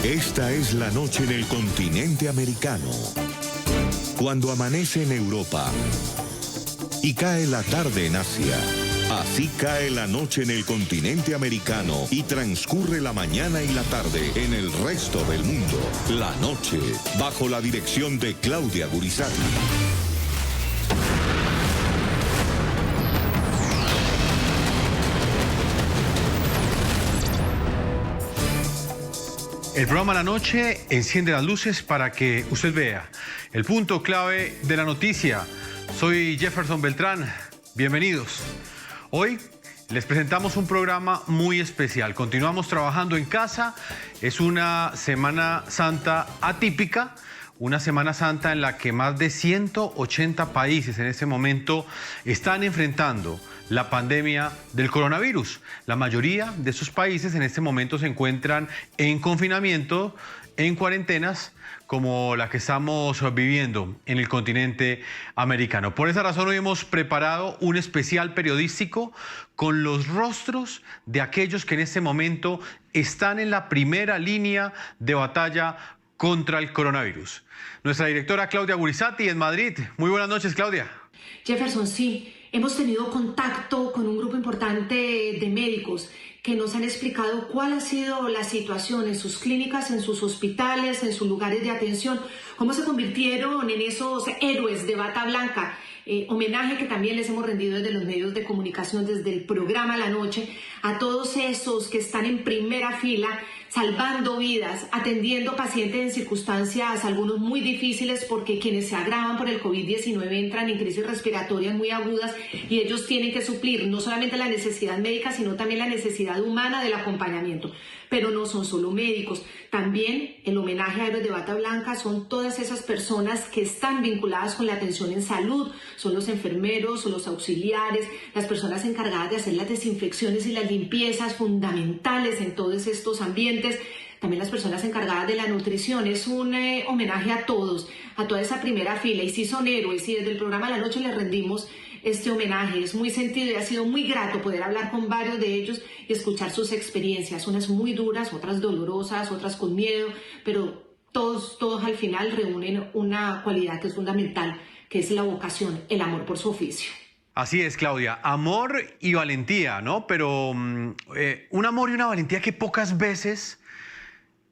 Esta es la noche en el continente americano. Cuando amanece en Europa y cae la tarde en Asia. Así cae la noche en el continente americano y transcurre la mañana y la tarde en el resto del mundo. La noche, bajo la dirección de Claudia Gurizati. El programa La Noche enciende las luces para que usted vea el punto clave de la noticia. Soy Jefferson Beltrán. Bienvenidos. Hoy les presentamos un programa muy especial. Continuamos trabajando en casa. Es una Semana Santa atípica. Una Semana Santa en la que más de 180 países en este momento están enfrentando la pandemia del coronavirus. La mayoría de esos países en este momento se encuentran en confinamiento, en cuarentenas, como la que estamos viviendo en el continente americano. Por esa razón hoy hemos preparado un especial periodístico con los rostros de aquellos que en este momento están en la primera línea de batalla contra el coronavirus. Nuestra directora Claudia Gurizati en Madrid. Muy buenas noches, Claudia. Jefferson, sí, hemos tenido contacto con un grupo importante de médicos que nos han explicado cuál ha sido la situación en sus clínicas, en sus hospitales, en sus lugares de atención, cómo se convirtieron en esos héroes de bata blanca. Homenaje que también les hemos rendido desde los medios de comunicación, desde el programa La Noche, a todos esos que están en primera fila, salvando vidas, atendiendo pacientes en circunstancias, algunos muy difíciles, porque quienes se agravan por el COVID-19 entran en crisis respiratorias muy agudas y ellos tienen que suplir no solamente la necesidad médica, sino también la necesidad humana del acompañamiento. Pero no son solo médicos, también el homenaje a héroes de bata blanca son todas esas personas que están vinculadas con la atención en salud, son los enfermeros, son los auxiliares, las personas encargadas de hacer las desinfecciones y las limpiezas fundamentales en todos estos ambientes, también las personas encargadas de la nutrición. Es un homenaje a todos, a toda esa primera fila, y sí son héroes, y desde el programa La Noche les rendimos este homenaje. Es muy sentido y ha sido muy grato poder hablar con varios de ellos y escuchar sus experiencias, unas muy duras, otras dolorosas, otras con miedo, pero todos al final reúnen una cualidad que es fundamental, que es la vocación, el amor por su oficio. Así es, Claudia, amor y valentía, ¿no? Pero un amor y una valentía que pocas veces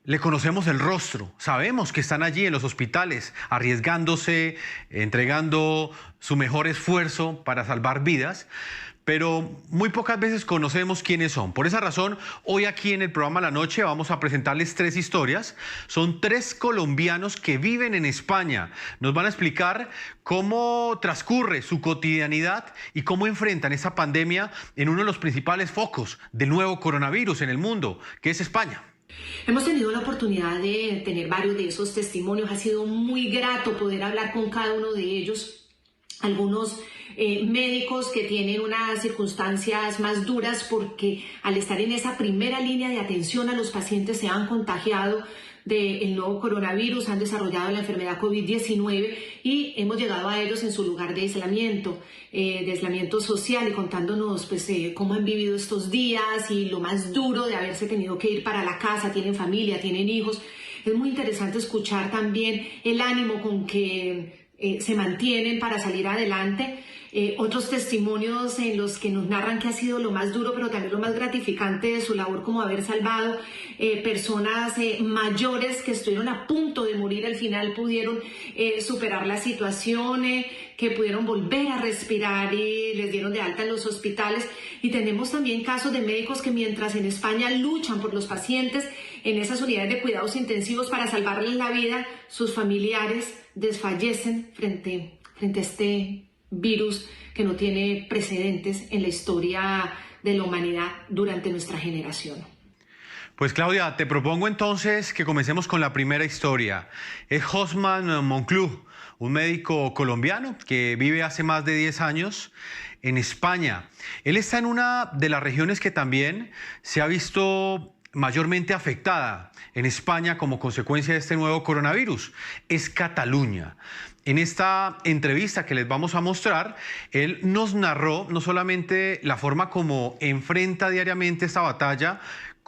le conocemos el rostro. Sabemos que están allí en los hospitales, arriesgándose, entregando su mejor esfuerzo para salvar vidas, pero muy pocas veces conocemos quiénes son. Por esa razón, hoy aquí en el programa La Noche vamos a presentarles 3 historias. Son 3 colombianos que viven en España. Nos van a explicar cómo transcurre su cotidianidad y cómo enfrentan esa pandemia en uno de los principales focos del nuevo coronavirus en el mundo, que es España. Hemos tenido la oportunidad de tener varios de esos testimonios. Ha sido muy grato poder hablar con cada uno de ellos. Algunos médicos que tienen unas circunstancias más duras porque al estar en esa primera línea de atención a los pacientes se han contagiado del nuevo coronavirus, han desarrollado la enfermedad COVID-19 y hemos llegado a ellos en su lugar de aislamiento social, y contándonos pues cómo han vivido estos días y lo más duro de haberse tenido que ir para la casa. Tienen familia, tienen hijos. Es muy interesante escuchar también el ánimo con que se mantienen para salir adelante. Otros testimonios en los que nos narran que ha sido lo más duro, pero también lo más gratificante de su labor, como haber salvado personas mayores que estuvieron a punto de morir, al final pudieron superar la situación, que pudieron volver a respirar y les dieron de alta en los hospitales. Y tenemos también casos de médicos que mientras en España luchan por los pacientes en esas unidades de cuidados intensivos para salvarles la vida, sus familiares desfallecen frente a este virus que no tiene precedentes en la historia de la humanidad durante nuestra generación. Pues Claudia, te propongo entonces que comencemos con la primera historia. Es Josman Monclú, un médico colombiano que vive hace más de 10 años en España. Él está en una de las regiones que también se ha visto mayormente afectada en España como consecuencia de este nuevo coronavirus, es Cataluña. En esta entrevista que les vamos a mostrar, él nos narró no solamente la forma como enfrenta diariamente esta batalla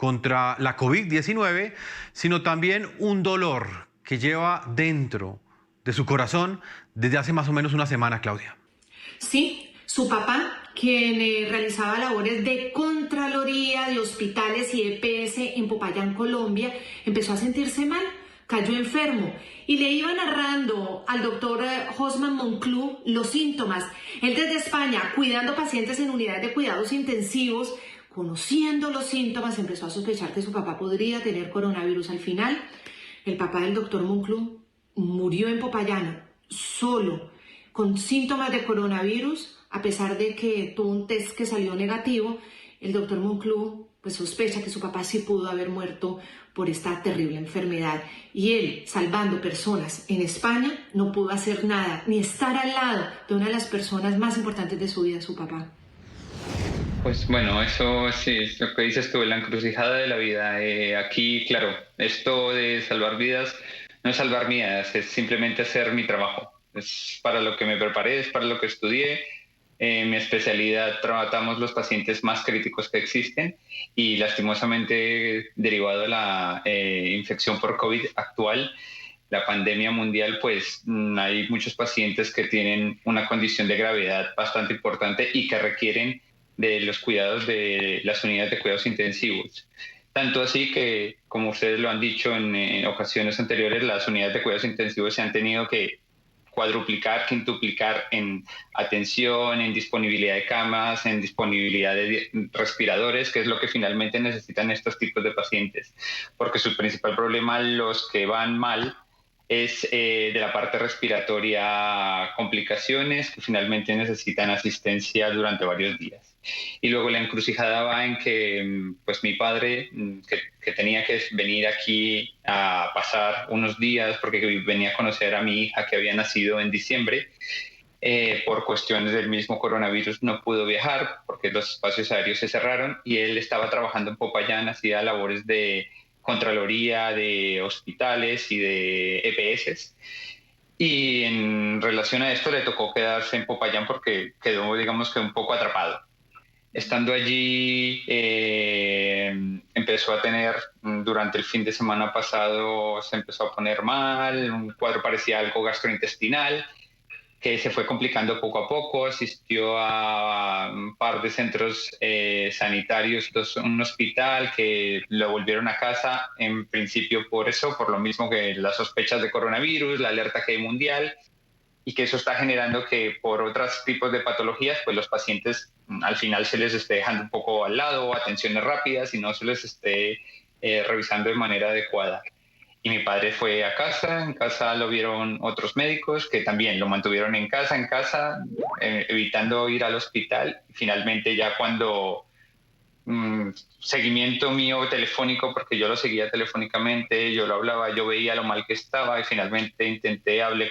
contra la COVID-19, sino también un dolor que lleva dentro de su corazón desde hace más o menos una semana, Claudia. Sí, su papá, quien realizaba labores de Contraloría de Hospitales y EPS en Popayán, Colombia, empezó a sentirse mal, cayó enfermo y le iba narrando al doctor Josman Monclú los síntomas. Él desde España, cuidando pacientes en unidades de cuidados intensivos, conociendo los síntomas, empezó a sospechar que su papá podría tener coronavirus. Al final, el papá del doctor Monclú murió en Popayán, solo, con síntomas de coronavirus, a pesar de que tuvo un test que salió negativo. El doctor Monclú pues sospecha que su papá sí pudo haber muerto por esta terrible enfermedad. Y él, salvando personas en España, no pudo hacer nada, ni estar al lado de una de las personas más importantes de su vida, su papá. Pues bueno, eso sí es lo que dices tú, la encrucijada de la vida. Aquí, claro, esto de salvar vidas no es salvar vidas, es simplemente hacer mi trabajo. Es para lo que me preparé, es para lo que estudié. Mi especialidad, tratamos los pacientes más críticos que existen y lastimosamente derivado de la infección por COVID actual, la pandemia mundial, pues hay muchos pacientes que tienen una condición de gravedad bastante importante y que requieren de los cuidados de las unidades de cuidados intensivos. Tanto así que, como ustedes lo han dicho en ocasiones anteriores, las unidades de cuidados intensivos se han tenido que cuadruplicar, quintuplicar en atención, en disponibilidad de camas, en disponibilidad de respiradores, que es lo que finalmente necesitan estos tipos de pacientes. Porque su principal problema, los que van mal, es de la parte respiratoria, complicaciones que finalmente necesitan asistencia durante varios días. Y luego la encrucijada va en que pues mi padre, que tenía que venir aquí a pasar unos días porque venía a conocer a mi hija que había nacido en diciembre, por cuestiones del mismo coronavirus no pudo viajar porque los espacios aéreos se cerraron y él estaba trabajando en Popayán, hacía labores de Contraloría, de hospitales y de EPS. Y en relación a esto le tocó quedarse en Popayán porque quedó, digamos que un poco atrapado. Estando allí, empezó a tener, durante el fin de semana pasado, se empezó a poner mal, un cuadro parecía algo gastrointestinal, que se fue complicando poco a poco, asistió a un par de centros sanitarios, un hospital que lo volvieron a casa, en principio por eso, por lo mismo que las sospechas de coronavirus, la alerta que hay mundial, y que eso está generando que por otros tipos de patologías, pues los pacientes al final se les esté dejando un poco al lado, atenciones rápidas y no se les esté revisando de manera adecuada. Y mi padre fue a casa, en casa lo vieron otros médicos que también lo mantuvieron en casa, evitando ir al hospital. Y finalmente ya cuando seguimiento mío telefónico, porque yo lo seguía telefónicamente, yo lo hablaba, yo veía lo mal que estaba y finalmente hablé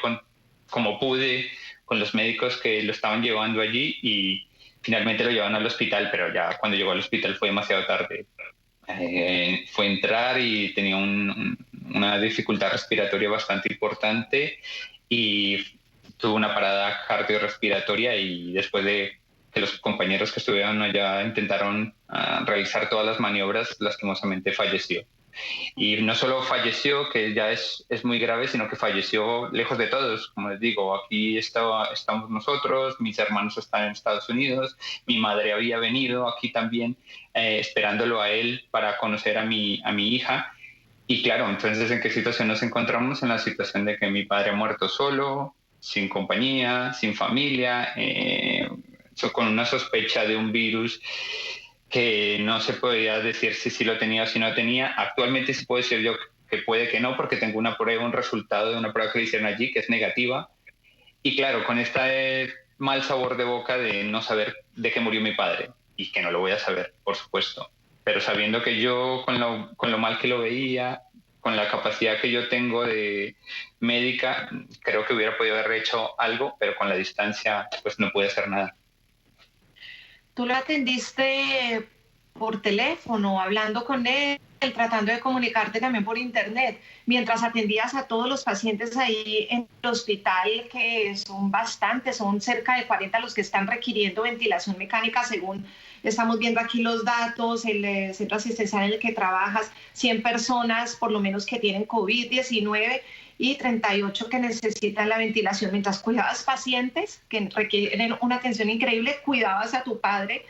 como pude con los médicos que lo estaban llevando allí y finalmente lo llevaron al hospital, pero ya cuando llegó al hospital fue demasiado tarde. Fue entrar y tenía una dificultad respiratoria bastante importante y tuvo una parada cardiorrespiratoria y después de que los compañeros que estuvieron allá intentaron realizar todas las maniobras, lastimosamente falleció. Y no solo falleció, que ya es muy grave, sino que falleció lejos de todos. Como les digo, aquí estamos nosotros, mis hermanos están en Estados Unidos, mi madre había venido aquí también, esperándolo a él para conocer a mi hija. Y claro, entonces, ¿en qué situación nos encontramos? En la situación de que mi padre ha muerto solo, sin compañía, sin familia, con una sospecha de un virus que no se podía decir si sí lo tenía o si no tenía. Actualmente sí puedo decir yo que puede que no, porque tengo una prueba, un resultado de una prueba que le hicieron allí, que es negativa. Y claro, con este mal sabor de boca de no saber de qué murió mi padre, y que no lo voy a saber, por supuesto. Pero sabiendo que yo, con lo mal que lo veía, con la capacidad que yo tengo de médica, creo que hubiera podido haber hecho algo, pero con la distancia, pues no pude hacer nada. ¿Tú lo atendiste por teléfono, hablando con él? tratando de comunicarte también por internet, mientras atendías a todos los pacientes ahí en el hospital, que son bastantes, son cerca de 40 los que están requiriendo ventilación mecánica, según estamos viendo aquí los datos, el centro asistencial en el que trabajas, 100 personas por lo menos que tienen COVID-19 y 38 que necesitan la ventilación. Mientras cuidabas pacientes que requieren una atención increíble, cuidabas a tu padre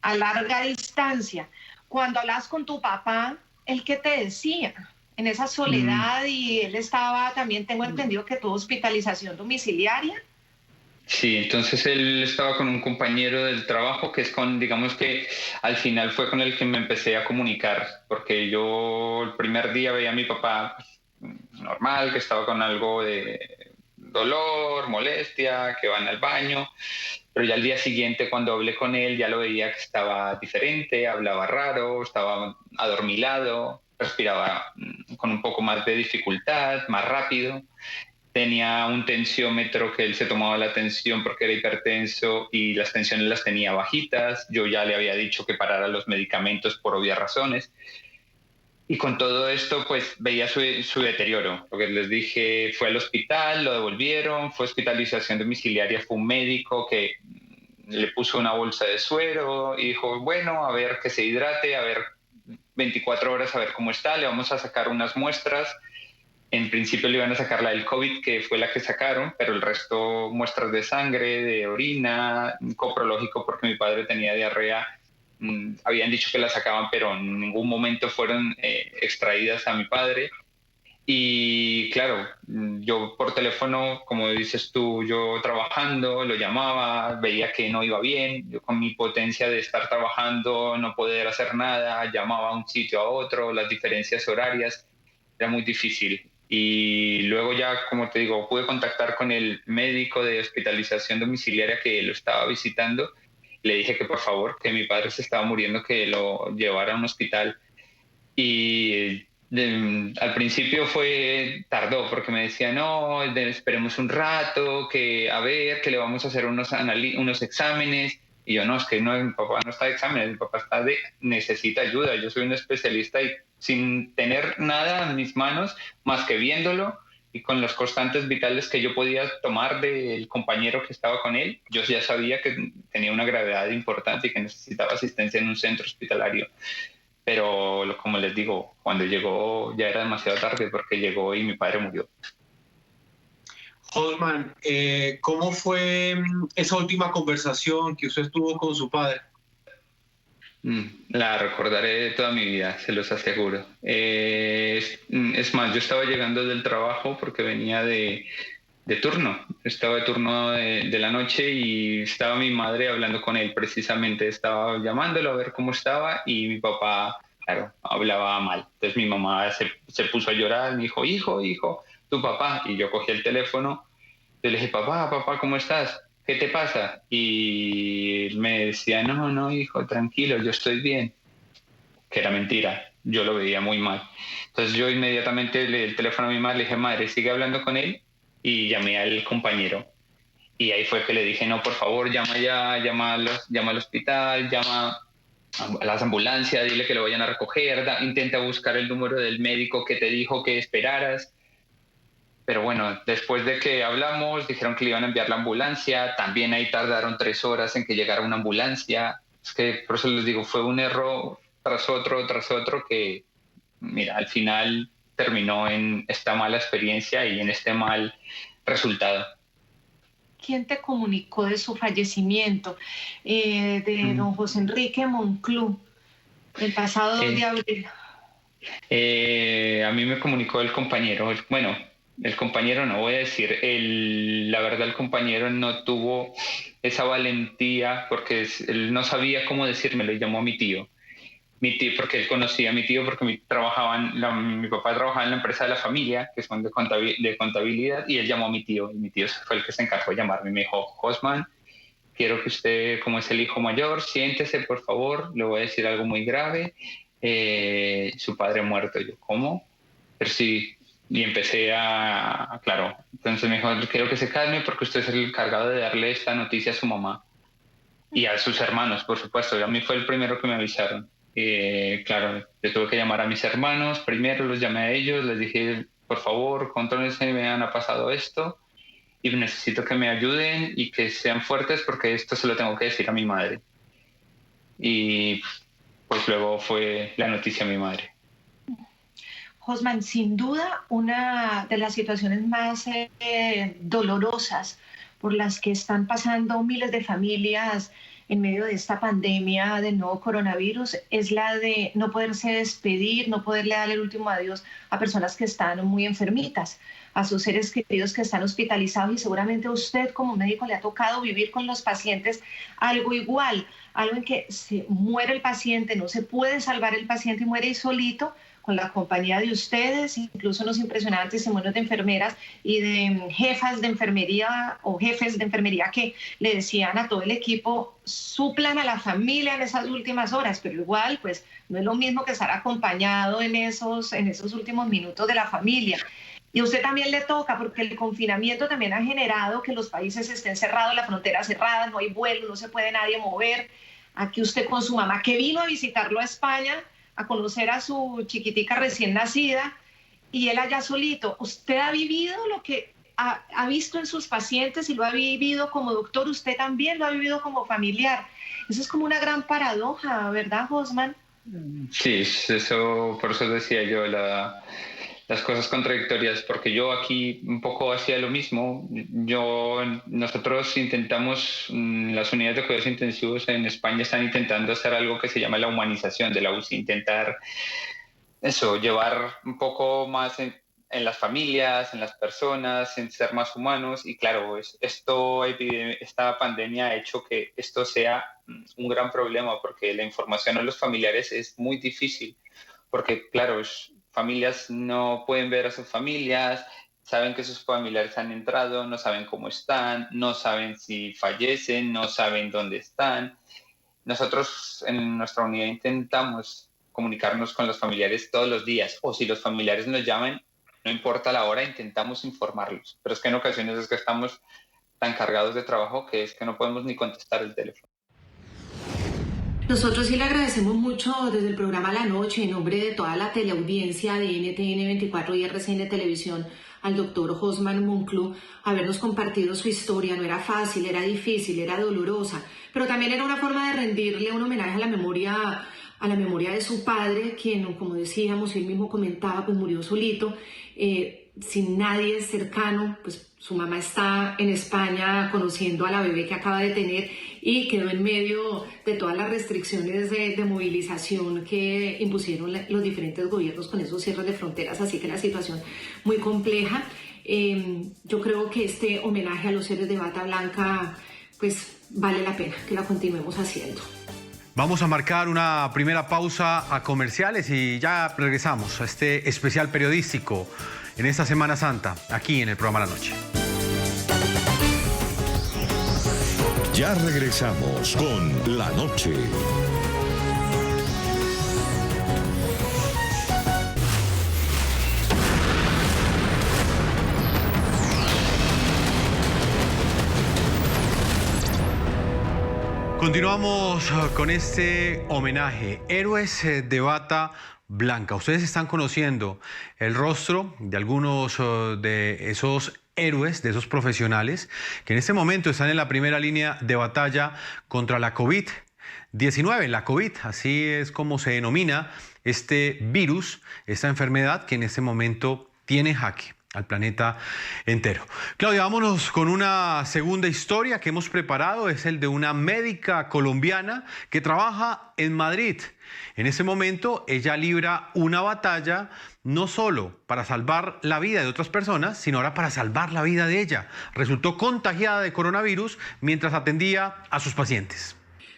a larga distancia. Cuando hablabas con tu papá, ¿él qué te decía? En esa soledad, y él estaba también, tengo entendido que tuvo hospitalización domiciliaria. Sí, entonces él estaba con un compañero del trabajo que es con, digamos que al final fue con el que me empecé a comunicar, porque yo el primer día veía a mi papá pues, normal, que estaba con algo de dolor, molestia, que van al baño, pero ya al día siguiente cuando hablé con él ya lo veía que estaba diferente, hablaba raro, estaba adormilado, respiraba con un poco más de dificultad, más rápido. Tenía un tensiómetro que él se tomaba la tensión porque era hipertenso y las tensiones las tenía bajitas. Yo ya le había dicho que parara los medicamentos por obvias razones. Y con todo esto, pues veía su deterioro. Lo que les dije, fue al hospital, lo devolvieron, fue hospitalización domiciliaria, fue un médico que le puso una bolsa de suero y dijo, bueno, a ver que se hidrate, a ver 24 horas, a ver cómo está, le vamos a sacar unas muestras. En principio le iban a sacar la del COVID, que fue la que sacaron, pero el resto muestras de sangre, de orina, coprológico porque mi padre tenía diarrea. Habían dicho que la sacaban, pero en ningún momento fueron extraídas a mi padre. Y claro, yo por teléfono, como dices tú, yo trabajando, lo llamaba, veía que no iba bien. Yo con mi potencia de estar trabajando, no poder hacer nada, llamaba a un sitio a otro, las diferencias horarias, era muy difícil. Y luego ya, como te digo, pude contactar con el médico de hospitalización domiciliaria que lo estaba visitando. Le dije que por favor, que mi padre se estaba muriendo, que lo llevara a un hospital. Y al principio tardó, porque me decía, no, esperemos un rato, que a ver, que le vamos a hacer unos exámenes. Y yo, no, es que no, mi papá no está de exámenes, mi papá necesita ayuda. Yo soy un especialista y sin tener nada en mis manos, más que viéndolo y con los constantes vitales que yo podía tomar del compañero que estaba con él, yo ya sabía que tenía una gravedad importante y que necesitaba asistencia en un centro hospitalario. Pero como les digo, cuando llegó ya era demasiado tarde porque llegó y mi padre murió. Hosman, ¿cómo fue esa última conversación que usted tuvo con su padre? La recordaré toda mi vida, se los aseguro. Es más, yo estaba llegando del trabajo porque venía de turno. Estaba de turno de la noche y estaba mi madre hablando con él precisamente. Estaba llamándolo a ver cómo estaba y mi papá, claro, hablaba mal. Entonces mi mamá se puso a llorar, me dijo, hijo, tu papá. Y yo cogí el teléfono, le dije, papá, ¿cómo estás? ¿Qué te pasa? Y me decía, no, hijo, tranquilo, yo estoy bien. Que era mentira, yo lo veía muy mal. Entonces yo inmediatamente le di el teléfono a mi madre, le dije, madre, sigue hablando con él, y llamé al compañero. Y ahí fue que le dije, no, por favor, llama al hospital, llama a las ambulancias, dile que lo vayan a recoger, intenta buscar el número del médico que te dijo que esperaras. Pero bueno, después de que hablamos, dijeron que le iban a enviar la ambulancia. También ahí tardaron 3 horas en que llegara una ambulancia. Es que por eso les digo, fue un error tras otro, que, mira, al final terminó en esta mala experiencia y en este mal resultado. ¿Quién te comunicó de su fallecimiento? De don José Enrique Monclú, el pasado 2 de abril. A mí me comunicó el compañero. El compañero no voy a decir, la verdad el compañero no tuvo esa valentía porque él no sabía cómo decírmelo y llamó a mi tío, porque él conocía a mi tío porque mi papá trabajaba en la empresa de la familia, que son de contabilidad, y él llamó a mi tío, y mi tío fue el que se encargó de llamarme y me dijo, Hosman, quiero que usted, como es el hijo mayor, siéntese por favor, le voy a decir algo muy grave, su padre ha muerto. Yo, ¿cómo? Pero sí. Y empecé claro, entonces me dijo, quiero que se calme porque usted es el encargado de darle esta noticia a su mamá y a sus hermanos, por supuesto. A mí fue el primero que me avisaron. Claro, yo tuve que llamar a mis hermanos, primero los llamé a ellos, les dije, por favor, contrólense, me ha pasado esto y necesito que me ayuden y que sean fuertes porque esto se lo tengo que decir a mi madre. Y pues luego fue la noticia a mi madre. Josman, sin duda, una de las situaciones más dolorosas por las que están pasando miles de familias en medio de esta pandemia del nuevo coronavirus es la de no poderse despedir, no poderle dar el último adiós a personas que están muy enfermitas, a sus seres queridos que están hospitalizados, y seguramente a usted como médico le ha tocado vivir con los pacientes algo igual, algo en que se muere el paciente, no se puede salvar el paciente y muere ahí solito, con la compañía de ustedes, incluso unos impresionantes testimonios de enfermeras y de jefas de enfermería o jefes de enfermería que le decían a todo el equipo, suplan a la familia en esas últimas horas, pero igual pues no es lo mismo que estar acompañado en esos últimos minutos de la familia. Y a usted también le toca, porque el confinamiento también ha generado que los países estén cerrados, las fronteras cerradas, no hay vuelo, no se puede nadie mover. Aquí usted con su mamá, que vino a visitarlo a España, a conocer a su chiquitica recién nacida, y él allá solito. ¿Usted ha vivido lo que ha visto en sus pacientes y lo ha vivido como doctor? Usted también lo ha vivido como familiar. Eso es como una gran paradoja, ¿verdad, Josman? Sí, eso, por eso decía yo las cosas contradictorias, porque yo aquí un poco hacía lo mismo. Nosotros intentamos, las unidades de cuidados intensivos en España están intentando hacer algo que se llama la humanización de la UCI, intentar eso, llevar un poco más en las familias, en las personas, en ser más humanos. Y claro, esta pandemia ha hecho que esto sea un gran problema, porque la información a los familiares es muy difícil, porque claro, familias no pueden ver a sus familias, saben que sus familiares han entrado, no saben cómo están, no saben si fallecen, no saben dónde están. Nosotros en nuestra unidad intentamos comunicarnos con los familiares todos los días, o si los familiares nos llaman, no importa la hora, intentamos informarlos. Pero es que en ocasiones es que estamos tan cargados de trabajo que es que no podemos ni contestar el teléfono. Nosotros sí le agradecemos mucho desde el programa La Noche, en nombre de toda la teleaudiencia de NTN 24 y RCN Televisión, al doctor Josman Munclú, habernos compartido su historia. No era fácil, era difícil, era dolorosa, pero también era una forma de rendirle un homenaje a la memoria de su padre, quien, como decíamos, él mismo comentaba, pues murió solito, sin nadie cercano. Pues su mamá está en España conociendo a la bebé que acaba de tener y quedó en medio de todas las restricciones de movilización que impusieron los diferentes gobiernos con esos cierres de fronteras, así que la situación muy compleja. Yo creo que este homenaje a los héroes de bata blanca pues vale la pena que la continuemos haciendo. Vamos a marcar una primera pausa a comerciales y ya regresamos a este especial periodístico en esta Semana Santa, aquí en el programa La Noche. Ya regresamos con La Noche. Continuamos con este homenaje, Héroes de Bata Blanca. Ustedes están conociendo el rostro de algunos de esos héroes, de esos profesionales que en este momento están en la primera línea de batalla contra la COVID-19. La COVID, así es como se denomina este virus, esta enfermedad que en este momento tiene jaque al planeta entero. Claudia, vámonos con una segunda historia que hemos preparado. Es el de una médica colombiana que trabaja en Madrid. En ese momento ella libra una batalla no solo para salvar la vida de otras personas, sino ahora para salvar la vida de ella. Resultó contagiada de coronavirus mientras atendía a sus pacientes.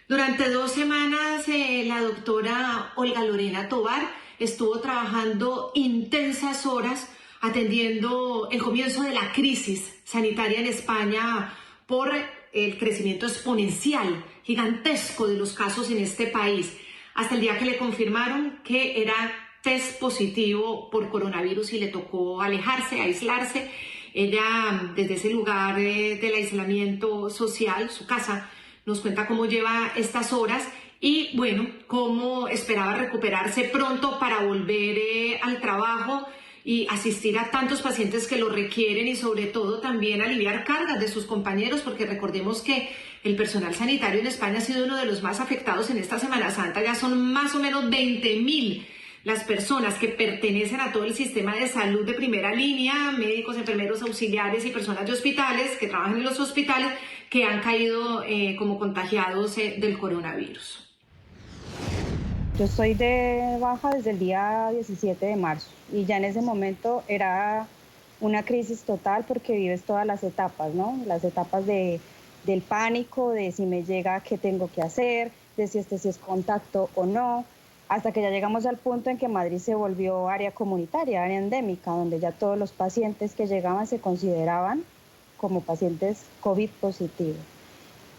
Durante 2 semanas la doctora Olga Lorena Tovar estuvo trabajando intensas horas atendiendo el comienzo de la crisis sanitaria en España por el crecimiento exponencial, gigantesco de los casos en este país, hasta el día que le confirmaron que era test positivo por coronavirus y le tocó alejarse, aislarse. Ella, desde ese lugar del aislamiento social, su casa, nos cuenta cómo lleva estas horas y bueno, cómo esperaba recuperarse pronto para volver al trabajo y asistir a tantos pacientes que lo requieren y sobre todo también aliviar cargas de sus compañeros, porque recordemos que el personal sanitario en España ha sido uno de los más afectados en esta Semana Santa. Ya son más o menos 20.000 las personas que pertenecen a todo el sistema de salud de primera línea, médicos, enfermeros, auxiliares y personas de hospitales que trabajan en los hospitales, que han caído como contagiados del coronavirus. Yo estoy de baja desde el día 17 de marzo y ya en ese momento era una crisis total porque vives todas las etapas, ¿no? Las etapas del pánico, de si me llega, qué tengo que hacer, de si si es contacto o no, hasta que ya llegamos al punto en que Madrid se volvió área comunitaria, área endémica, donde ya todos los pacientes que llegaban se consideraban como pacientes COVID positivos.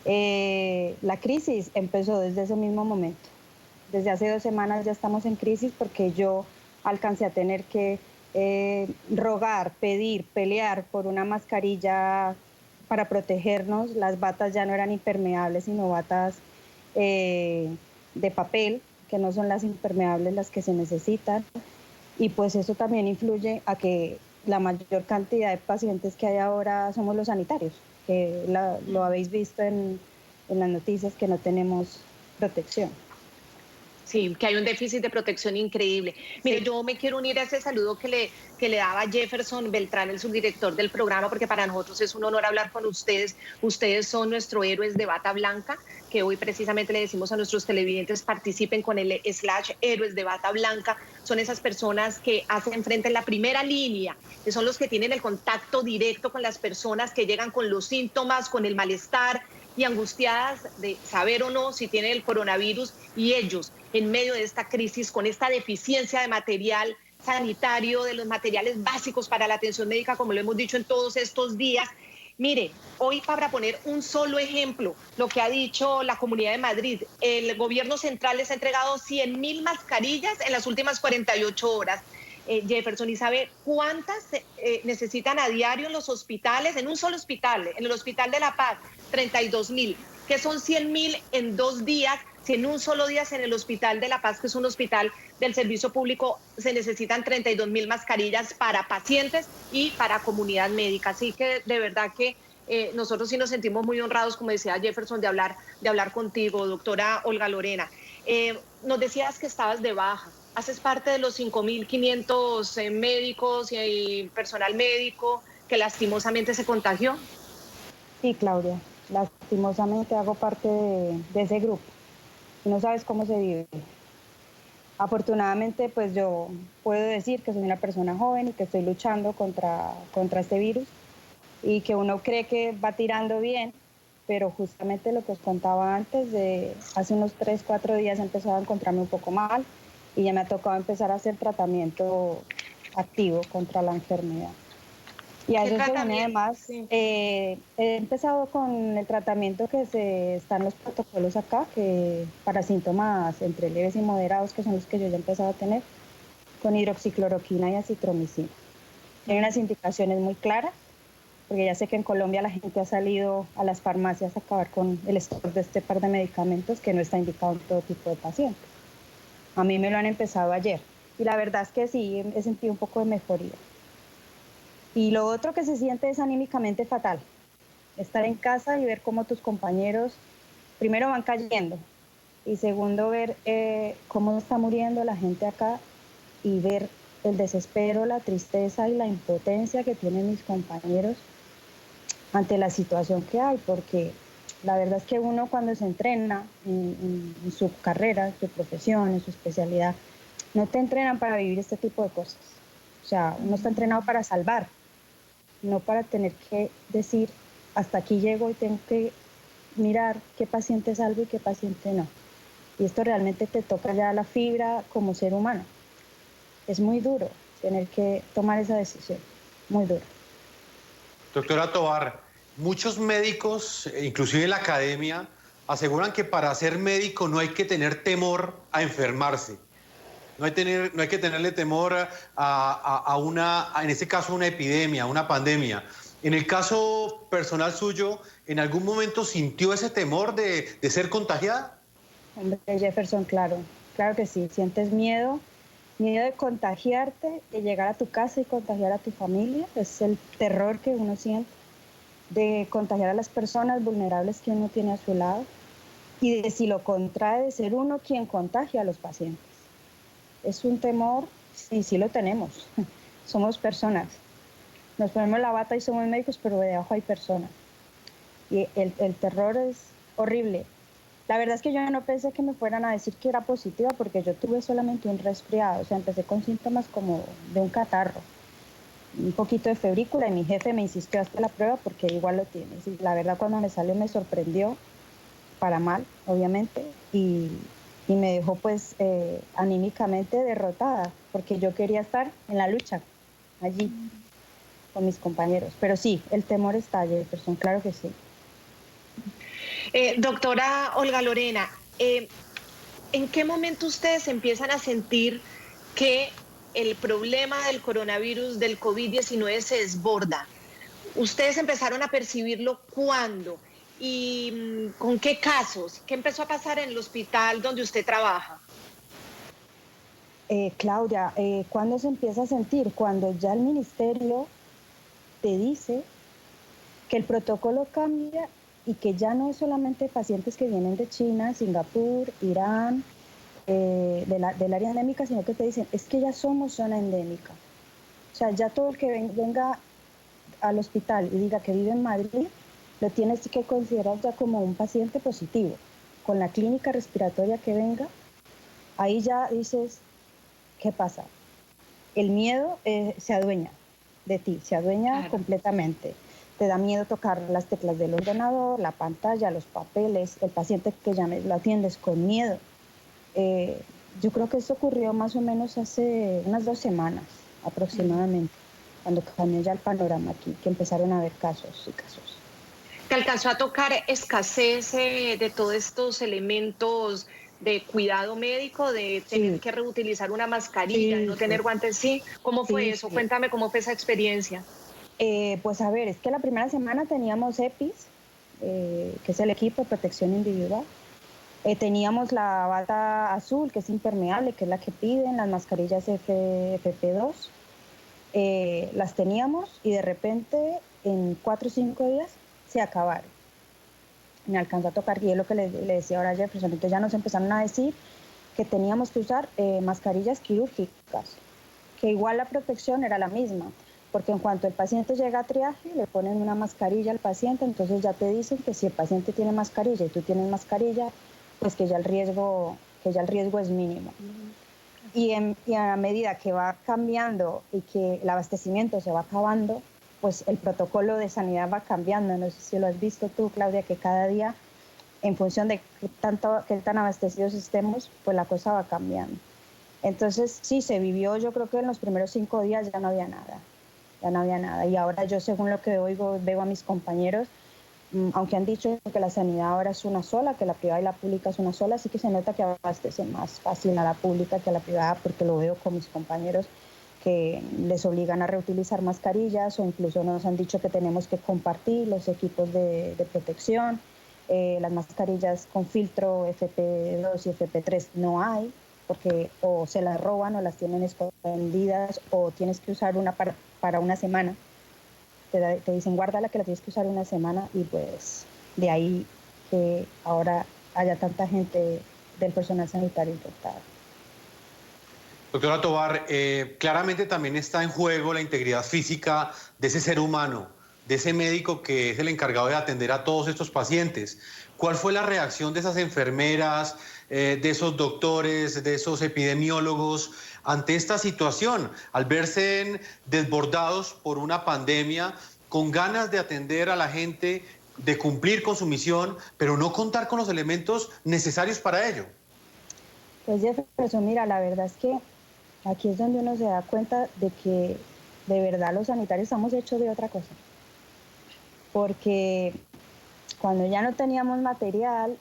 La crisis empezó desde ese mismo momento. Desde hace 2 semanas ya estamos en crisis porque yo alcancé a tener que rogar, pedir, pelear por una mascarilla para protegernos. Las batas ya no eran impermeables, sino batas de papel, que no son las impermeables las que se necesitan. Y pues eso también influye a que la mayor cantidad de pacientes que hay ahora somos los sanitarios, que lo habéis visto en las noticias, que no tenemos protección. Sí, que hay un déficit de protección increíble. Mire, sí, yo me quiero unir a ese saludo que le daba Jefferson Beltrán, el subdirector del programa, porque para nosotros es un honor hablar con ustedes. Ustedes son nuestros héroes de bata blanca, que hoy precisamente le decimos a nuestros televidentes, participen con el /héroes de bata blanca. Son esas personas que hacen frente en la primera línea, que son los que tienen el contacto directo con las personas que llegan con los síntomas, con el malestar y angustiadas de saber o no si tienen el coronavirus, y ellos en medio de esta crisis, con esta deficiencia de material sanitario, de los materiales básicos para la atención médica, como lo hemos dicho en todos estos días. Mire, hoy para poner un solo ejemplo, lo que ha dicho la Comunidad de Madrid, el gobierno central les ha entregado 100.000 mascarillas en las últimas 48 horas. Jefferson, ¿y sabe cuántas necesitan a diario en los hospitales? En un solo hospital, en el Hospital de La Paz, 32.000, que son 100.000 en 2 días. Si en un solo día en el Hospital de La Paz, que es un hospital del servicio público, se necesitan 32.000 mascarillas para pacientes y para comunidad médica. Así que de verdad que nosotros sí nos sentimos muy honrados, como decía Jefferson, de hablar contigo, doctora Olga Lorena. Nos decías que estabas de baja. Haces parte de los 5.500 médicos y personal médico que lastimosamente se contagió. Sí, Claudia, lastimosamente hago parte de ese grupo. Y no sabes cómo se vive. Afortunadamente, pues yo puedo decir que soy una persona joven y que estoy luchando contra este virus y que uno cree que va tirando bien, pero justamente lo que os contaba antes, de hace unos 3-4 días he empezado a encontrarme un poco mal y ya me ha tocado empezar a hacer tratamiento activo contra la enfermedad. Y a eso se viene además, sí. He empezado con el tratamiento que están los protocolos acá, que para síntomas entre leves y moderados, que son los que yo ya he empezado a tener, con hidroxicloroquina y acitromicina. Hay unas indicaciones muy claras, porque ya sé que en Colombia la gente ha salido a las farmacias a acabar con el stock de este par de medicamentos que no está indicado en todo tipo de pacientes. A mí me lo han empezado ayer y la verdad es que sí, he sentido un poco de mejoría. Y lo otro que se siente es anímicamente fatal. Estar en casa y ver cómo tus compañeros, primero, van cayendo y segundo, ver cómo está muriendo la gente acá y ver el desespero, la tristeza y la impotencia que tienen mis compañeros ante la situación que hay, porque la verdad es que uno cuando se entrena en su carrera, en su profesión, en su especialidad, no te entrenan para vivir este tipo de cosas. O sea, uno está entrenado para salvar, no para tener que decir hasta aquí llego y tengo que mirar qué paciente salvo y qué paciente no. Y esto realmente te toca ya la fibra como ser humano. Es muy duro tener que tomar esa decisión, muy duro. Doctora Tovar, muchos médicos, inclusive en la academia, aseguran que para ser médico no hay que tener temor a enfermarse. No hay que tenerle temor en este caso, una epidemia, una pandemia. En el caso personal suyo, ¿en algún momento sintió ese temor de ser contagiada? Hombre, Jefferson, claro, claro que sí, sientes miedo, miedo de contagiarte, de llegar a tu casa y contagiar a tu familia, es el terror que uno siente, de contagiar a las personas vulnerables que uno tiene a su lado y de si lo contrae de ser uno quien contagia a los pacientes. Es un temor, sí, sí lo tenemos, somos personas, nos ponemos la bata y somos médicos, pero debajo hay personas y el terror es horrible. La verdad es que yo no pensé que me fueran a decir que era positiva porque yo tuve solamente un resfriado, o sea, empecé con síntomas como de un catarro, un poquito de febrícula y mi jefe me insistió hasta la prueba porque igual lo tienes. Y la verdad cuando me salió me sorprendió, para mal, obviamente, y me dejó pues anímicamente derrotada porque yo quería estar en la lucha allí con mis compañeros. Pero sí, el temor está, Jefferson, claro que sí. Doctora Olga Lorena, ¿en qué momento ustedes empiezan a sentir que el problema del coronavirus, del COVID-19 se desborda? ¿Ustedes empezaron a percibirlo cuándo? ¿Y con qué casos? ¿Qué empezó a pasar en el hospital donde usted trabaja? Claudia, ¿cuándo se empieza a sentir? Cuando ya el ministerio te dice que el protocolo cambia y que ya no es solamente pacientes que vienen de China, Singapur, Irán, del área endémica, sino que te dicen, es que ya somos zona endémica. O sea, ya todo el que venga al hospital y diga que vive en Madrid, lo tienes que considerar ya como un paciente positivo. Con la clínica respiratoria que venga, ahí ya dices, ¿qué pasa? El miedo se adueña de ti, se adueña claro. Completamente. Te da miedo tocar las teclas del ordenador, la pantalla, los papeles, el paciente que llames lo atiendes con miedo. Yo creo que esto ocurrió más o menos hace unas 2 semanas aproximadamente, cuando cambió ya el panorama aquí, que empezaron a haber casos y casos. ¿Te alcanzó a tocar escasez de todos estos elementos de cuidado médico, de tener que reutilizar una mascarilla, de no tener guantes? Sí, ¿cómo fue eso? Cuéntame cómo fue esa experiencia. Pues a ver, es que la primera semana teníamos EPIs, que es el equipo de protección individual. Teníamos la bata azul, que es impermeable, que es la que piden, las mascarillas FFP2. Las teníamos y de repente en 4 o 5 días se acabaron. Me alcanzó a tocar, y es lo que le decía ahora a Jefferson. Entonces ya nos empezaron a decir que teníamos que usar mascarillas quirúrgicas, que igual la protección era la misma, porque en cuanto el paciente llega a triaje, le ponen una mascarilla al paciente, entonces ya te dicen que si el paciente tiene mascarilla y tú tienes mascarilla, pues que ya el riesgo es mínimo. Y a medida que va cambiando y que el abastecimiento se va acabando, pues el protocolo de sanidad va cambiando. No sé si lo has visto tú, Claudia, que cada día, en función de qué tan abastecidos estemos, pues la cosa va cambiando. Entonces, sí, se vivió, yo creo que en los primeros 5 días ya no había nada. Y ahora yo, según lo que oigo, veo a mis compañeros, aunque han dicho que la sanidad ahora es una sola, que la privada y la pública es una sola, sí que se nota que abastece más fácil a la pública que a la privada, porque lo veo con mis compañeros que les obligan a reutilizar mascarillas o incluso nos han dicho que tenemos que compartir los equipos de protección. Las mascarillas con filtro FP2 y FP3 no hay, porque o se las roban o las tienen escondidas o tienes que usar una para una semana. Te dicen guárdala que la tienes que usar una semana y pues de ahí que ahora haya tanta gente del personal sanitario infectada. Doctora Tovar, claramente también está en juego la integridad física de ese ser humano, de ese médico que es el encargado de atender a todos estos pacientes. ¿Cuál fue la reacción de esas enfermeras, de esos doctores, de esos epidemiólogos ante esta situación, al verse desbordados por una pandemia, con ganas de atender a la gente, de cumplir con su misión, pero no contar con los elementos necesarios para ello? Pues Jefferson, mira, la verdad es que aquí es donde uno se da cuenta de que de verdad los sanitarios estamos hechos de otra cosa. Porque cuando ya no teníamos material,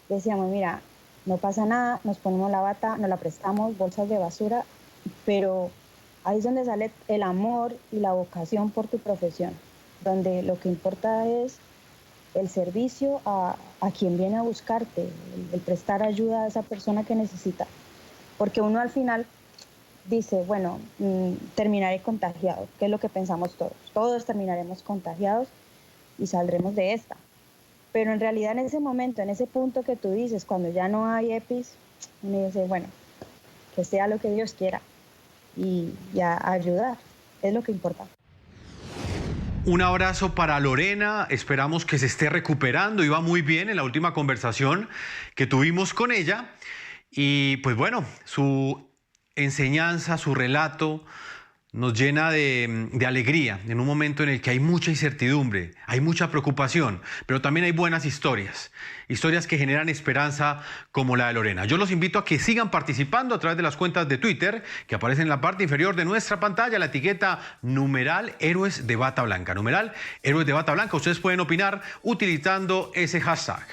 decíamos, mira, no pasa nada, nos ponemos la bata, nos la prestamos, bolsas de basura, pero ahí es donde sale el amor y la vocación por tu profesión, donde lo que importa es el servicio a quien viene a buscarte, el prestar ayuda a esa persona que necesita. Porque uno al final dice, bueno, terminaré contagiado, que es lo que pensamos todos. Todos terminaremos contagiados y saldremos de esta. Pero en realidad en ese momento, en ese punto que tú dices, cuando ya no hay EPIs, uno dice, bueno, que sea lo que Dios quiera y ya ayudar, es lo que importa. Un abrazo para Lorena, esperamos que se esté recuperando, iba muy bien en la última conversación que tuvimos con ella y pues bueno, su enseñanza, su relato nos llena de alegría en un momento en el que hay mucha incertidumbre, hay mucha preocupación, pero también hay buenas historias, historias que generan esperanza como la de Lorena. Yo los invito a que sigan participando a través de las cuentas de Twitter que aparecen en la parte inferior de nuestra pantalla, la etiqueta numeral Héroes de Bata Blanca, numeral Héroes de Bata Blanca. Ustedes pueden opinar utilizando ese hashtag.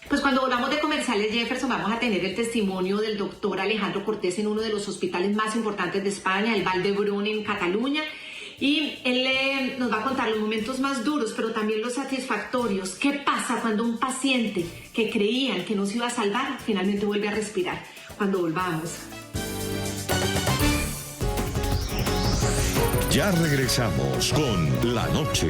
Pues cuando volvamos de comerciales, Jefferson, vamos a tener el testimonio del doctor Alejandro Cortés en uno de los hospitales más importantes de España, el Vall d'Hebron en Cataluña. Y él nos va a contar los momentos más duros, pero también los satisfactorios. ¿Qué pasa cuando un paciente que creían que no se iba a salvar, finalmente vuelve a respirar? Cuando volvamos. Ya regresamos con La Noche.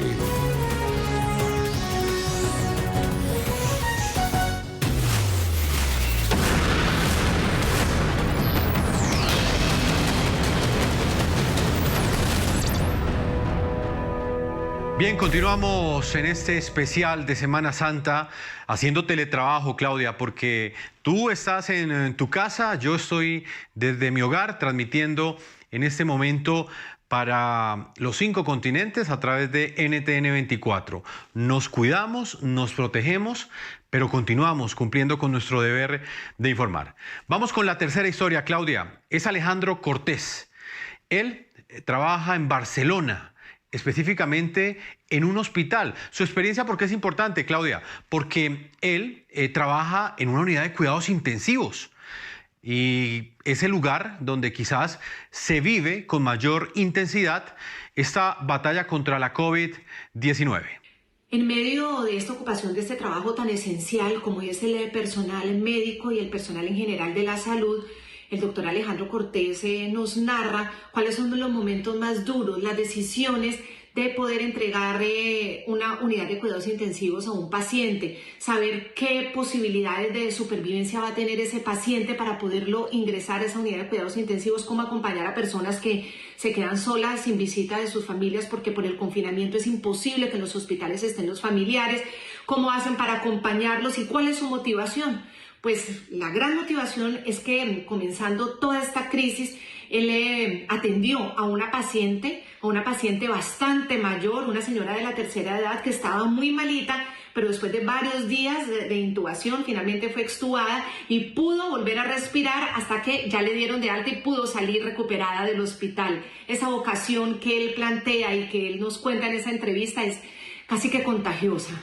Bien, continuamos en este especial de Semana Santa haciendo teletrabajo, Claudia, porque tú estás en tu casa, yo estoy desde mi hogar transmitiendo en este momento para los 5 continentes a través de NTN 24. Nos cuidamos, nos protegemos, pero continuamos cumpliendo con nuestro deber de informar. Vamos con la tercera historia, Claudia. Es Alejandro Cortés. Él trabaja en Barcelona, específicamente en un hospital. Su experiencia, ¿por qué es importante, Claudia? Porque él trabaja en una unidad de cuidados intensivos y es el lugar donde quizás se vive con mayor intensidad esta batalla contra la COVID-19. En medio de esta ocupación, de este trabajo tan esencial como es el personal médico y el personal en general de la salud, el doctor Alejandro Cortés nos narra cuáles son los momentos más duros, las decisiones de poder entregar una unidad de cuidados intensivos a un paciente, saber qué posibilidades de supervivencia va a tener ese paciente para poderlo ingresar a esa unidad de cuidados intensivos, cómo acompañar a personas que se quedan solas sin visita de sus familias porque por el confinamiento es imposible que en los hospitales estén los familiares, cómo hacen para acompañarlos y cuál es su motivación. Pues la gran motivación es que comenzando toda esta crisis, él atendió a una paciente bastante mayor, una señora de la tercera edad que estaba muy malita, pero después de varios días de intubación finalmente fue extubada y pudo volver a respirar hasta que ya le dieron de alta y pudo salir recuperada del hospital. Esa vocación que él plantea y que él nos cuenta en esa entrevista es casi que contagiosa.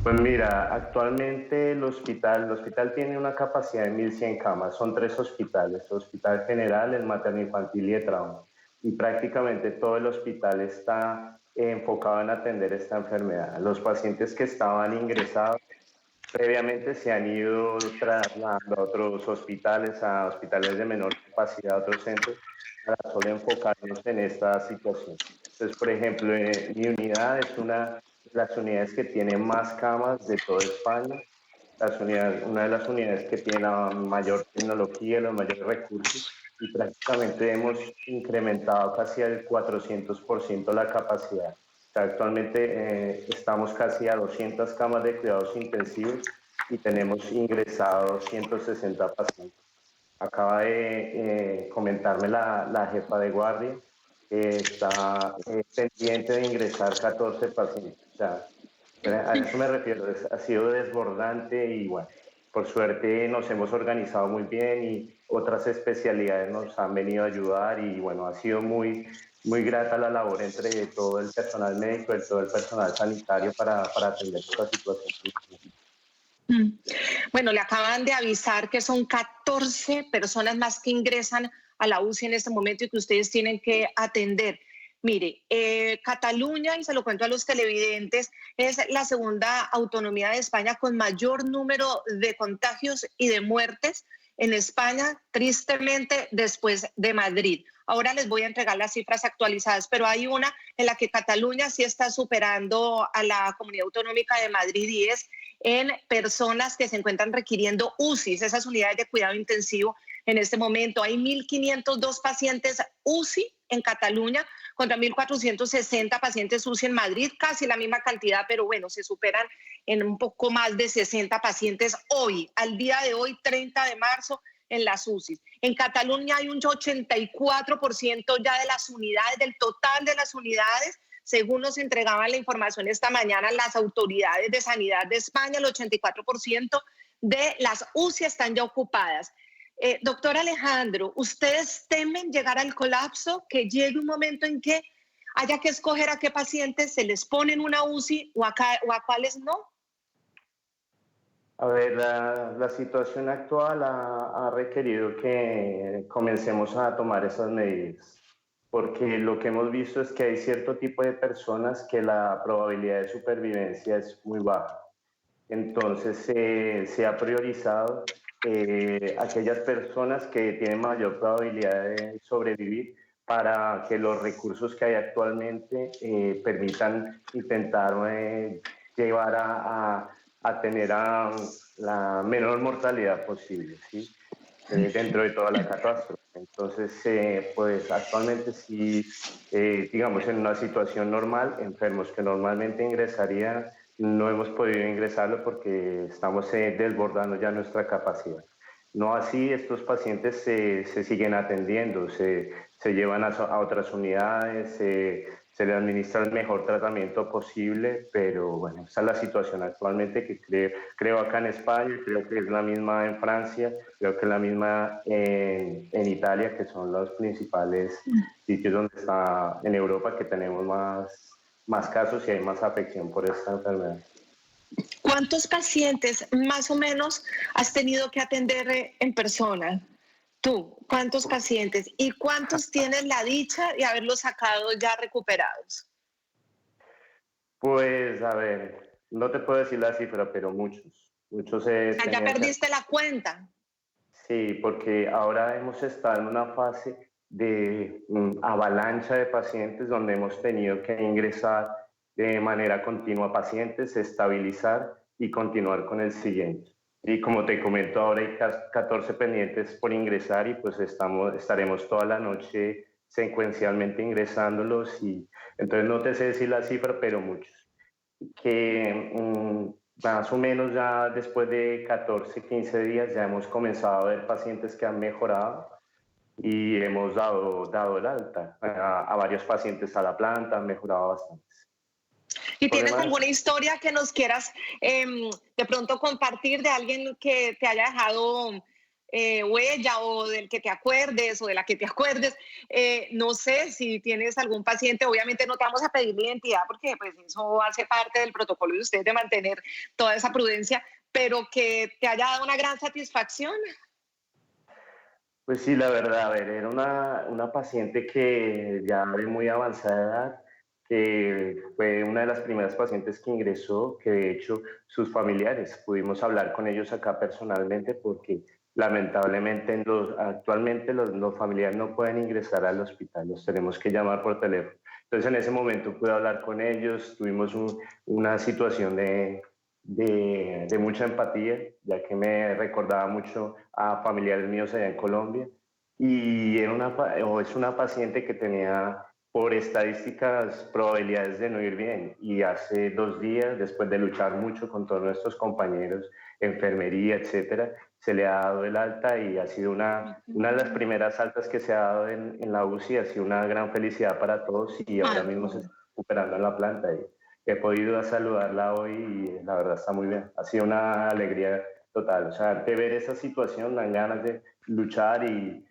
Pues mira, actualmente el hospital tiene una capacidad de 1.100 camas, son 3 hospitales, Hospital General, el Materno Infantil y de Trauma. Y prácticamente todo el hospital está enfocado en atender esta enfermedad. Los pacientes que estaban ingresados previamente se han ido trasladando a otros hospitales, a hospitales de menor capacidad, a otros centros, para solo enfocarnos en esta situación. Entonces, por ejemplo, mi unidad es las unidades que tienen más camas de toda España, una de las unidades que tiene la mayor tecnología, los mayores recursos, y prácticamente hemos incrementado casi al 400% la capacidad. O sea, actualmente estamos casi a 200 camas de cuidados intensivos y tenemos ingresados 160 pacientes. Acaba de comentarme la jefa de guardia que está pendiente de ingresar 14 pacientes. O sea, a eso me refiero, ha sido desbordante y bueno, por suerte nos hemos organizado muy bien y otras especialidades nos han venido a ayudar y bueno, ha sido muy grata la labor entre todo el personal médico y todo el personal sanitario para atender esta situación. Bueno, le acaban de avisar que son 14 personas más que ingresan a la UCI en este momento y que ustedes tienen que atender. Mire, Cataluña, y se lo cuento a los televidentes, es la segunda autonomía de España con mayor número de contagios y de muertes en España, tristemente después de Madrid. Ahora les voy a entregar las cifras actualizadas, pero hay una en la que Cataluña sí está superando a la Comunidad Autonómica de Madrid, y es en personas que se encuentran requiriendo UCIs, esas unidades de cuidado intensivo. En este momento hay 1.502 pacientes UCI en Cataluña contra 1.460 pacientes UCI en Madrid, casi la misma cantidad, pero bueno, se superan en un poco más de 60 pacientes hoy, al día de hoy, 30 de marzo, en las UCI. En Cataluña hay un 84% ya de las unidades, del total de las unidades, según nos entregaban la información esta mañana las autoridades de sanidad de España, el 84% de las UCI están ya ocupadas. Doctor Alejandro, ¿ustedes temen llegar al colapso, que llegue un momento en que haya que escoger a qué pacientes se les pone en una UCI o a cuáles no? A ver, la situación actual ha requerido que comencemos a tomar esas medidas, porque lo que hemos visto es que hay cierto tipo de personas que la probabilidad de supervivencia es muy baja. Entonces se ha priorizado aquellas personas que tienen mayor probabilidad de sobrevivir, para que los recursos que hay actualmente permitan intentar llevar a tener la menor mortalidad posible, ¿sí? Dentro de toda la catástrofe. Entonces, pues actualmente sí, digamos, en una situación normal, enfermos que normalmente ingresarían, no hemos podido ingresarlo porque estamos desbordando ya nuestra capacidad. No así, estos pacientes se siguen atendiendo, se llevan a otras unidades, se les administra el mejor tratamiento posible, pero bueno, esa es la situación actualmente, que creo acá en España, creo que es la misma en Francia, creo que es la misma en Italia, que son los principales sitios donde está en Europa que tenemos más casos y hay más afección por esta enfermedad. ¿Cuántos pacientes más o menos has tenido que atender en persona? Tú, ¿cuántos pacientes? ¿Y cuántos tienes la dicha de haberlos sacado ya recuperados? Pues, a ver, no te puedo decir la cifra, pero muchos. ¿Ya perdiste la cuenta? Sí, porque ahora hemos estado en una fase de avalancha de pacientes donde hemos tenido que ingresar de manera continua pacientes, estabilizar y continuar con el siguiente. Y como te comento, ahora hay 14 pendientes por ingresar y pues estaremos toda la noche secuencialmente ingresándolos, y entonces no te sé decir la cifra, pero muchos. Que más o menos ya después de 14, 15 días ya hemos comenzado a ver pacientes que han mejorado y hemos dado el alta a varios pacientes a la planta, han mejorado bastante. ¿Y tienes alguna historia que nos quieras de pronto compartir de alguien que te haya dejado huella, o del que te acuerdes o de la que te acuerdes? No sé si tienes algún paciente, obviamente no te vamos a pedir la identidad porque pues eso hace parte del protocolo de ustedes de mantener toda esa prudencia, pero que te haya dado una gran satisfacción. Pues sí, la verdad, a ver, era una paciente que ya de muy avanzada edad, que fue una de las primeras pacientes que ingresó, que de hecho sus familiares, pudimos hablar con ellos acá personalmente porque lamentablemente actualmente los familiares no pueden ingresar al hospital, los tenemos que llamar por teléfono. Entonces en ese momento pude hablar con ellos, tuvimos una situación de mucha empatía, ya que me recordaba mucho a familiares míos allá en Colombia, y es una paciente que tenía por estadísticas probabilidades de no ir bien, y hace 2 días, después de luchar mucho con todos nuestros compañeros, enfermería, etcétera, se le ha dado el alta y ha sido una de las primeras altas que se ha dado en la UCI, ha sido una gran felicidad para todos, y ahora mismo se está recuperando en la planta y he podido saludarla hoy y la verdad está muy bien, ha sido una alegría total, o sea, de ver esa situación dan ganas de luchar y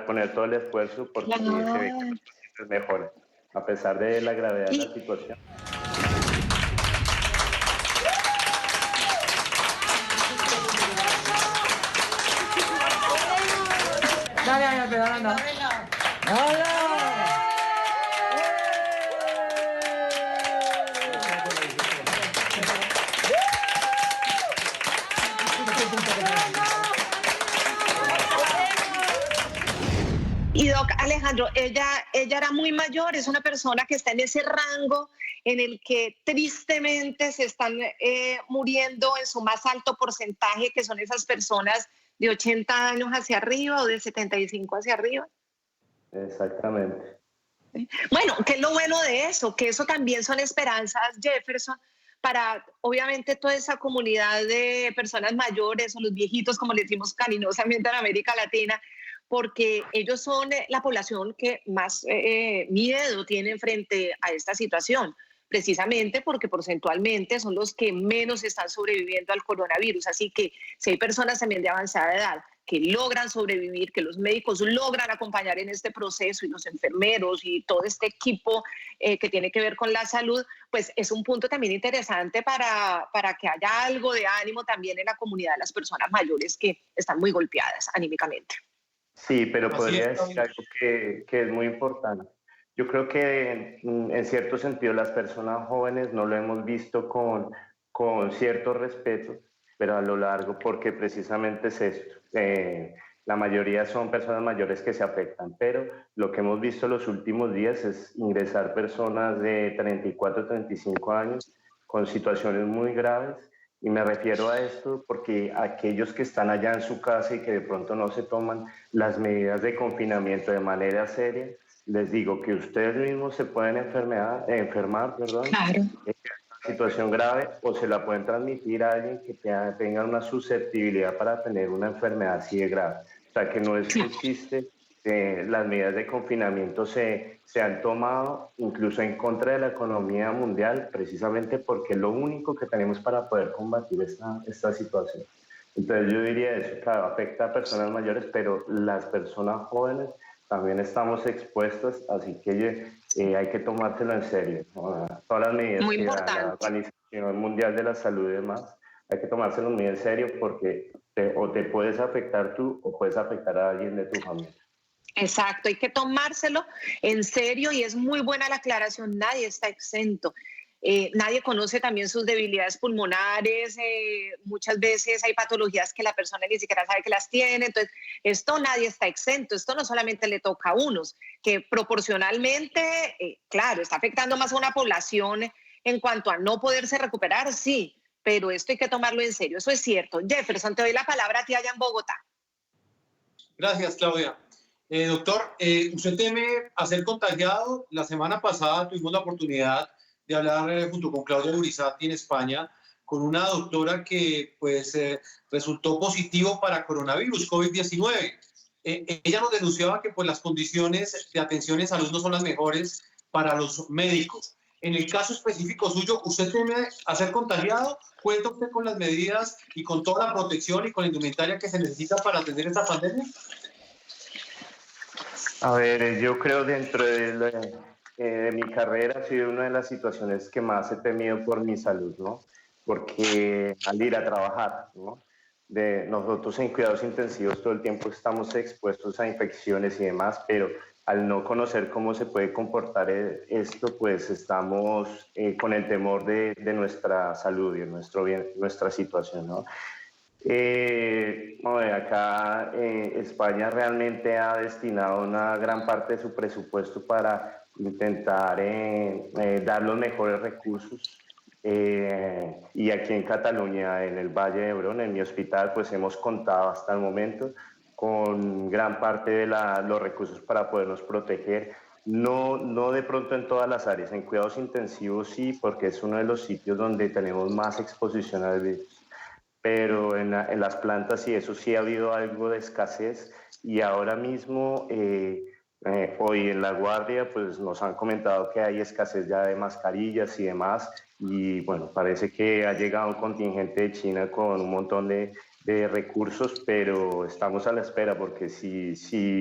poner todo el esfuerzo porque se ve que es mejor, a pesar de la gravedad de la situación. Dale, anda. ¡Hola! Alejandro, ella era muy mayor, es una persona que está en ese rango en el que tristemente se están muriendo en su más alto porcentaje, que son esas personas de 80 años hacia arriba o de 75 hacia arriba. Exactamente. Bueno, ¿qué es lo bueno de eso? Que eso también son esperanzas, Jefferson, para obviamente toda esa comunidad de personas mayores o los viejitos, como le decimos cariñosamente en América Latina, porque ellos son la población que más miedo tienen frente a esta situación, precisamente porque porcentualmente son los que menos están sobreviviendo al coronavirus. Así que si hay personas también de avanzada edad que logran sobrevivir, que los médicos logran acompañar en este proceso y los enfermeros y todo este equipo que tiene que ver con la salud, pues es un punto también interesante para que haya algo de ánimo también en la comunidad de las personas mayores que están muy golpeadas anímicamente. Sí, pero podría decir algo que es muy importante. Yo creo que en cierto sentido las personas jóvenes no lo hemos visto con cierto respeto, pero a lo largo, porque precisamente es esto. La mayoría son personas mayores que se afectan, pero lo que hemos visto los últimos días es ingresar personas de 34, 35 años con situaciones muy graves. Y me refiero a esto porque aquellos que están allá en su casa y que de pronto no se toman las medidas de confinamiento de manera seria, les digo que ustedes mismos se pueden enfermar, Claro. en una situación grave, o se la pueden transmitir a alguien que tenga una susceptibilidad para tener una enfermedad así de grave. O sea, que no es un chiste. Las medidas de confinamiento se han tomado incluso en contra de la economía mundial, precisamente porque es lo único que tenemos para poder combatir esta situación. Entonces yo diría eso, claro, afecta a personas mayores, pero las personas jóvenes también estamos expuestas, así que hay que tomárselo en serio. Todas las medidas Muy que da importante. la Organización Mundial de la Salud y demás, hay que tomárselo muy en serio porque o te puedes afectar tú o puedes afectar a alguien de tu familia. Exacto, hay que tomárselo en serio y es muy buena la aclaración, nadie está exento. Nadie conoce también sus debilidades pulmonares, muchas veces hay patologías que la persona ni siquiera sabe que las tiene, entonces esto nadie está exento, esto no solamente le toca a unos, que proporcionalmente, claro, está afectando más a una población en cuanto a no poderse recuperar, sí, pero esto hay que tomarlo en serio, eso es cierto. Jefferson, te doy la palabra a ti allá en Bogotá. Gracias, Claudia. Doctor, usted teme a ser contagiado. La semana pasada tuvimos la oportunidad de hablar junto con Claudia Lurisati en España con una doctora que pues resultó positivo para coronavirus, COVID-19. Ella nos denunciaba que pues las condiciones de atención en salud no son las mejores para los médicos. En el caso específico suyo, ¿usted teme a ser contagiado? ¿Cuenta usted con las medidas y con toda la protección y con la indumentaria que se necesita para atender esta pandemia? A ver, yo creo dentro de mi carrera ha sido una de las situaciones que más he temido por mi salud, ¿no? Porque al ir a trabajar, ¿no? Nosotros en cuidados intensivos todo el tiempo estamos expuestos a infecciones y demás, pero al no conocer cómo se puede comportar esto, pues estamos con el temor de nuestra salud y de nuestra situación, ¿no? Acá España realmente ha destinado una gran parte de su presupuesto para intentar dar los mejores recursos. Y aquí en Cataluña, en el Valle de Hebrón, en mi hospital, pues hemos contado hasta el momento con gran parte de los recursos para podernos proteger. No de pronto en todas las áreas, en cuidados intensivos sí, porque es uno de los sitios donde tenemos más exposición al virus. Pero en las plantas y eso sí ha habido algo de escasez y ahora mismo, hoy en La Guardia, pues nos han comentado que hay escasez ya de mascarillas y demás y bueno, parece que ha llegado un contingente de China con un montón de recursos, pero estamos a la espera porque si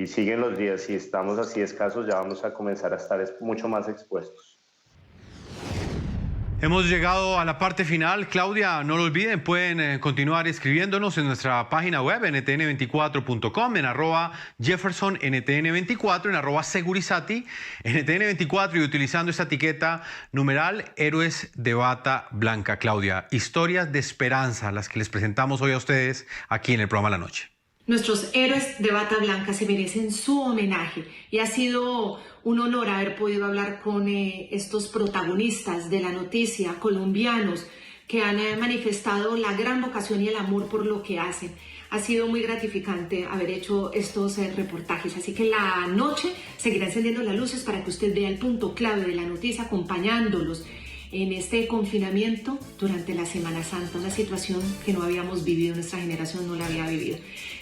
siguen los días, si estamos así escasos, ya vamos a comenzar a estar mucho más expuestos. Hemos llegado a la parte final. Claudia, no lo olviden, pueden continuar escribiéndonos en nuestra página web, ntn24.com, en @JeffersonNTN24, en @Segurisati, NTN24 y utilizando esta etiqueta numeral Héroes de Bata Blanca. Claudia, historias de esperanza las que les presentamos hoy a ustedes aquí en el programa La Noche. Nuestros héroes de bata blanca se merecen su homenaje y ha sido un honor haber podido hablar con estos protagonistas de la noticia, colombianos, que han manifestado la gran vocación y el amor por lo que hacen. Ha sido muy gratificante haber hecho estos reportajes, así que la noche seguirá encendiendo las luces para que usted vea el punto clave de la noticia, acompañándolos en este confinamiento durante la Semana Santa, una situación que no habíamos vivido, nuestra generación no la había vivido.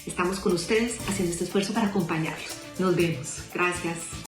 Estamos con ustedes haciendo este esfuerzo para acompañarlos. Nos vemos. Gracias.